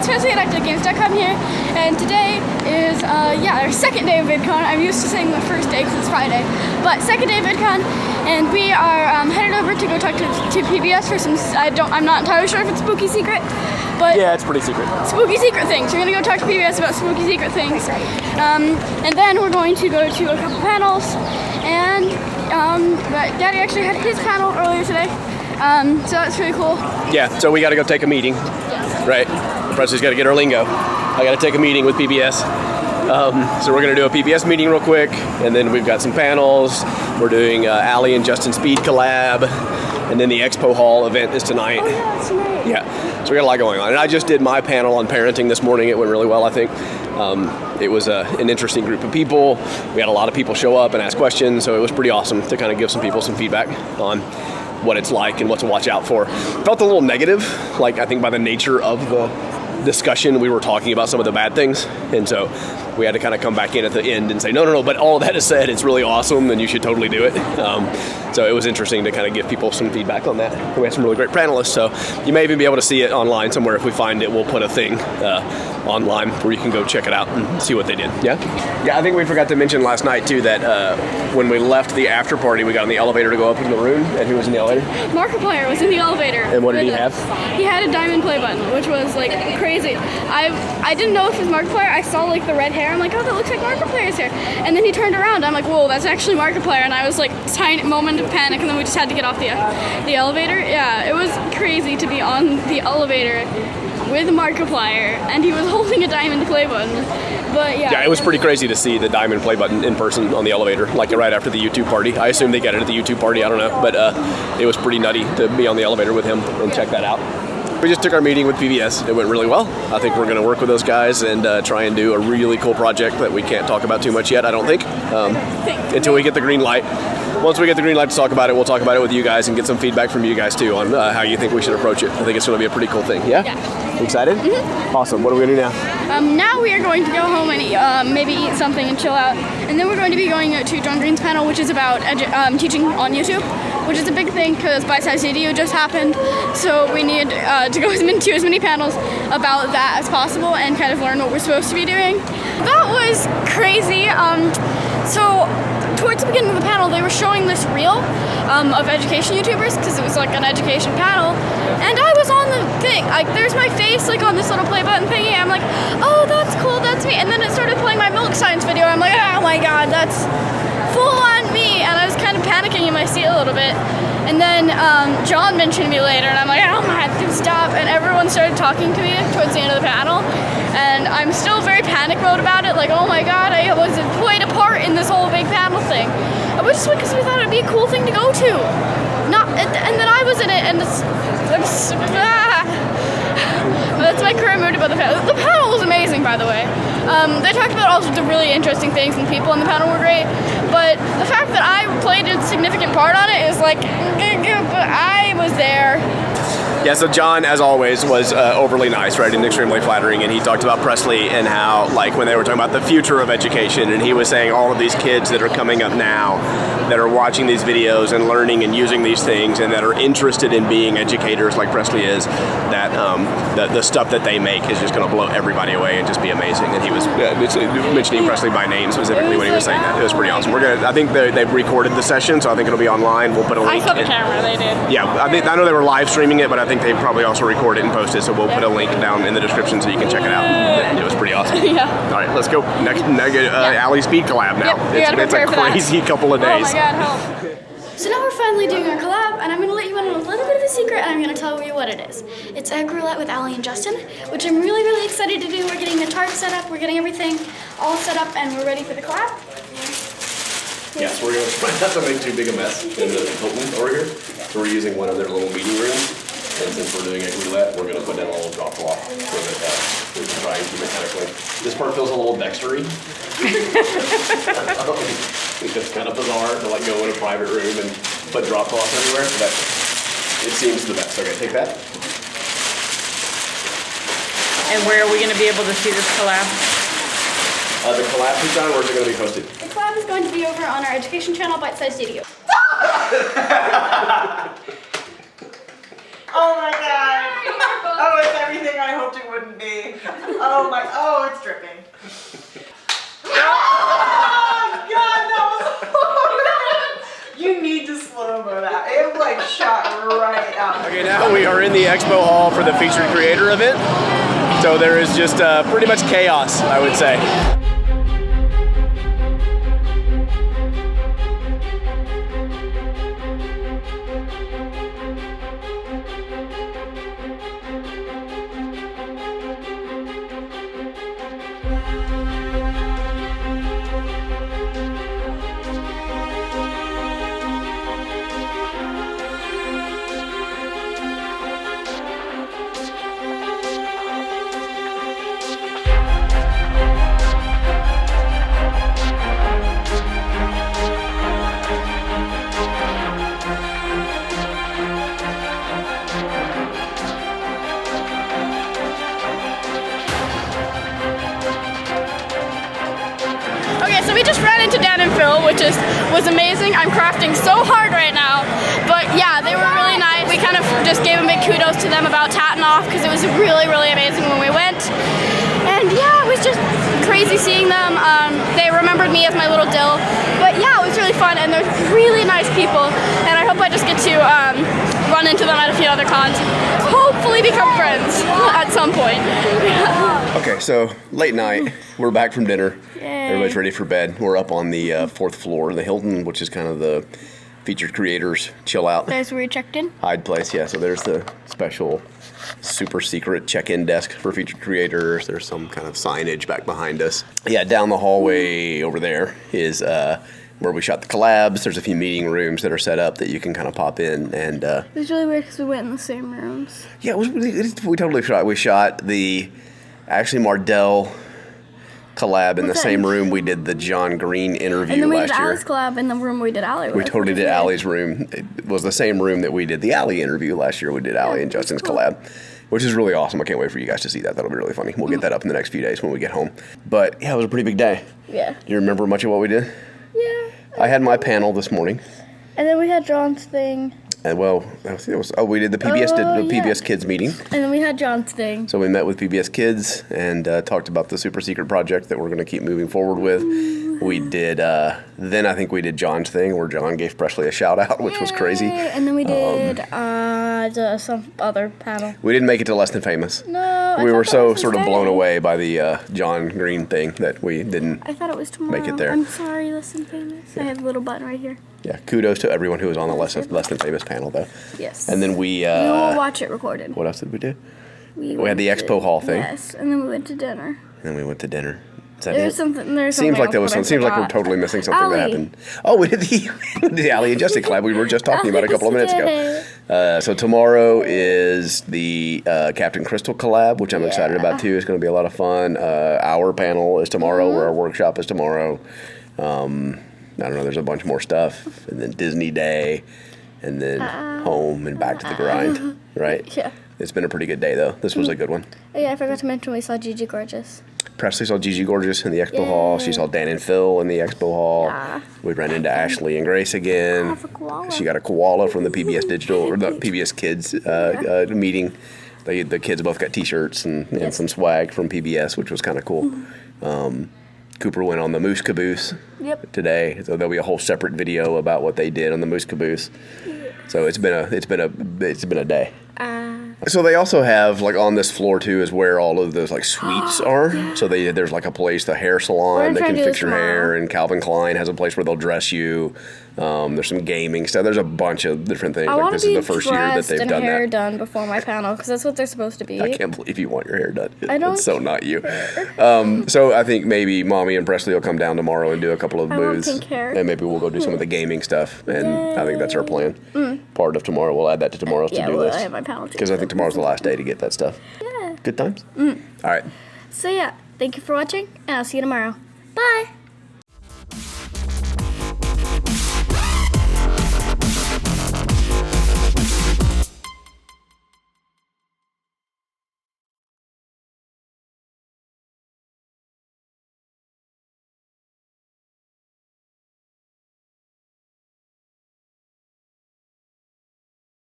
it's Presley at ActOutGames.com here, and today is, our second day of Vidcon. I'm used to saying the first day because it's Friday, but second day of Vidcon, and we are headed over to go talk to PBS for some, I'm not entirely sure if it's spooky secret, but yeah, it's pretty secret. Spooky secret things. We're gonna go talk to PBS about spooky secret things, and then we're going to go to a couple panels, and but Daddy actually had his panel earlier today, so that's really cool. Yeah, so we got to go take a meeting, right? Presley's got to get her lingo. I got to take a meeting with PBS. So we're going to do a PBS meeting real quick, and then we've got some panels. We're doing Alli and Justin Speed collab, and then the Expo Hall event is tonight. Oh yeah, that's tonight. Yeah, so we got a lot going on. And I just did my panel on parenting this morning. It went really well, I think. It was an interesting group of people. We had a lot of people show up and ask questions, so it was pretty awesome to kind of give some people some feedback on what it's like and what to watch out for. Felt a little negative, like I think by the nature of the discussion, we were talking about some of the bad things, and so we had to kind of come back in at the end and say, no, but all that is said, it's really awesome, and you should totally do it. So it was interesting to kind of give people some feedback on that. We had some really great panelists, so you may even be able to see it online somewhere. If we find it, we'll put a thing online where you can go check it out and see what they did. Yeah, I think we forgot to mention last night too that when we left the after party, we got in the elevator to go up in the room, and who was in the elevator? Markiplier was in the elevator. And what did he have? He had a diamond play button, which was like crazy. I didn't know if it was Markiplier. I saw like the red hair. I'm like, oh, that looks like Markiplier's hair. And then he turned around. I'm like, whoa, that's actually Markiplier. And I was like, tiny moment of panic, and then we just had to get off the elevator. Yeah, it was crazy to be on the elevator with Markiplier, and he was holding a diamond play button. But yeah, it was pretty crazy to see the diamond play button in person on the elevator, like right after the YouTube party. I assume they get it at the YouTube party, I don't know, but it was pretty nutty to be on the elevator with him and check that out. We just took our meeting with PBS. It went really well. I think we're going to work with those guys and try and do a really cool project that we can't talk about too much yet, I don't think, until we get the green light. Once we get the green light to talk about it, we'll talk about it with you guys and get some feedback from you guys too on how you think we should approach it. I think it's going to be a pretty cool thing. Yeah? Excited? Mm-hmm. Awesome. What are we going to do now? Now we are going to go home and maybe eat something and chill out. And then we're going to be going to John Green's panel, which is about teaching on YouTube, which is a big thing because Bite-Sized Video just happened. So we need to go to as many panels about that as possible and kind of learn what we're supposed to be doing. That was crazy. So towards the beginning of the panel, they were showing this reel of education YouTubers because it was like an education panel, and I was on the thing. Like, there's my face like on this little play button thingy. I'm like, oh, that's cool, that's me. And then it started playing my milk science video. I'm like, oh my god, that's full on me. And I was kind of panicking in my seat a little bit. And then John mentioned me later, and I'm like, oh my god, stop. And everyone started talking to me towards the end of the panel. And I'm still very panic mode about it, like, oh my god, I was played a part in this whole big panel thing. But just because we thought it'd be a cool thing to go to. And then I was in it, and that's my current mood about the panel. The panel was amazing, by the way. They talked about all sorts of really interesting things, and people in the panel were great. But the fact that I played a significant part on it is like, but I was there. Yeah, so John, as always, was overly nice, right, and extremely flattering, and he talked about Presley and how, like, when they were talking about the future of education, and he was saying all of these kids that are coming up now that are watching these videos and learning and using these things and that are interested in being educators like Presley is, that the stuff that they make is just going to blow everybody away and just be amazing. And he was mentioning Presley by name specifically when he was saying that. It was pretty awesome. I think they've recorded the session, so I think it'll be online. We'll put a link. I saw the camera, they did. Yeah, I know they were live streaming it, but I think they probably also record it and post it, so we'll put a link down in the description so you can check it out. It was pretty awesome. Yeah. All right, let's go. Next, Alli Speed collab now. Yep, it's a crazy couple of days. Oh my god, help. So now we're finally doing our collab, and I'm going to let you in on a little bit of a secret, and I'm going to tell you what it is. It's egg roulette with Alli and Justin, which I'm really, really excited to do. We're getting the tarp set up, we're getting everything all set up, and we're ready for the collab. Yes, we're going to try not to make too big a mess in the Hilton over here. So we're using one of their little meeting rooms. And since we're doing egg roulette, we're going to put in a little drop cloth so that we can try and keep it kind of clean. This part feels a little Dextery. It's kind of bizarre to like go in a private room and put drop cloth everywhere, but it seems the best. Okay, take that. And where are we going to be able to see this collab? The collab is done. Where's it going to be posted? The collab is going to be over on our education channel, Bite-Sized Video. Oh my god! Oh, it's everything I hoped it would wouldn't be. Oh my, oh, it's dripping. Oh God, that was horrible. You need to slow-mo that. It like shot right out. Okay, now we are in the Expo Hall for the featured creator event. So there is just pretty much chaos, I would say. So we just ran into Dan and Phil, which was amazing. I'm crafting so hard right now, but yeah, they were really nice. We kind of just gave a big kudos to them about Tatting Off because it was really, really amazing when we went. And yeah, it was just crazy seeing them. They remembered me as my little dill, but yeah, it was really fun and they're really nice people. And I hope I just get to run into them at a few other cons. Hopefully become friends at some point. Okay, so late night, we're back from dinner. Everybody's ready for bed. We're up on the fourth floor of the Hilton, which is kind of the featured creators chill out. There's where we checked in? Hide place, yeah. So there's the special super secret check-in desk for featured creators. There's some kind of signage back behind us. Yeah, down the hallway over there is where we shot the collabs. There's a few meeting rooms that are set up that you can kind of pop in. And it was really weird because we went in the same rooms. Yeah, we totally shot. We shot the actually Mardell collab in the same room we did the John Green interview last year. And then we did Alli's collab in the room we did Alli with. We totally did Alli's room. It was the same room that we did the Alli interview last year. We did Alli and Justin's collab, which is really awesome. I can't wait for you guys to see that. That'll be really funny. We'll get that up in the next few days when we get home. But yeah, it was a pretty big day. Yeah. Do you remember much of what we did? Yeah. I had my panel this morning. And then we had John's thing. And well, I think it was, we did the PBS Kids meeting. And then we had John's thing. So we met with PBS Kids and talked about the super secret project that we're going to keep moving forward with. We did, then I think we did John's thing where John gave Presley a shout out, which was crazy. And then we did some other panel. We didn't make it to Less Than Famous. No, we were so sort of blown away by the John Green thing that we didn't I thought it was tomorrow. make it there. I'm sorry, Less Than Famous. Yeah. I have a little button right here. Yeah, kudos to everyone who was on the Less Than Famous panel, though. Yes. And then we will watch it recorded. What else did we do? We had the Expo Hall thing. Yes, and then we went to dinner. And then we went to dinner. There's something Seems like we're totally missing something that happened. Oh, we did the Alli and Justin collab we were just talking about a couple of minutes ago. So tomorrow is the Captain Crystal collab, which I'm excited about too. It's going to be a lot of fun. Our panel is tomorrow, where our workshop is tomorrow. I don't know, there's a bunch more stuff. And then Disney Day, and then home and back to the grind, right? Yeah. It's been a pretty good day, though. This was a good one. Oh, yeah, I forgot to mention we saw Gigi Gorgeous. Presley saw Gigi Gorgeous in the Expo Hall. She saw Dan and Phil in the Expo Hall. Yeah. We ran into Ashley and Grace again. She got a koala from the PBS Digital, or the PBS Kids meeting. The kids both got T-shirts and some swag from PBS, which was kind of cool. Cooper went on the Moose Caboose today, so there'll be a whole separate video about what they did on the Moose Caboose. So it's been a day. So they also have, like, on this floor too is where all of those like suites are. So there's like a place, the hair salon that can fix your hair, and Calvin Klein has a place where they'll dress you. There's some gaming stuff. There's a bunch of different things. Like this is the first year that they've done that. I want to be dressed and hair done before my panel because that's what they're supposed to be. I can't believe you want your hair done. I don't. It's so not you. So I think maybe Mommy and Presley will come down tomorrow and do a couple of booths. I want pink hair. And maybe we'll go do some of the gaming stuff. And I think that's our plan. Part of tomorrow. We'll add that to tomorrow's to-do list. I have my panel too. Because I think tomorrow's the last day to get that stuff. Yeah. Good times? All right. So yeah, thank you for watching, and I'll see you tomorrow. Bye.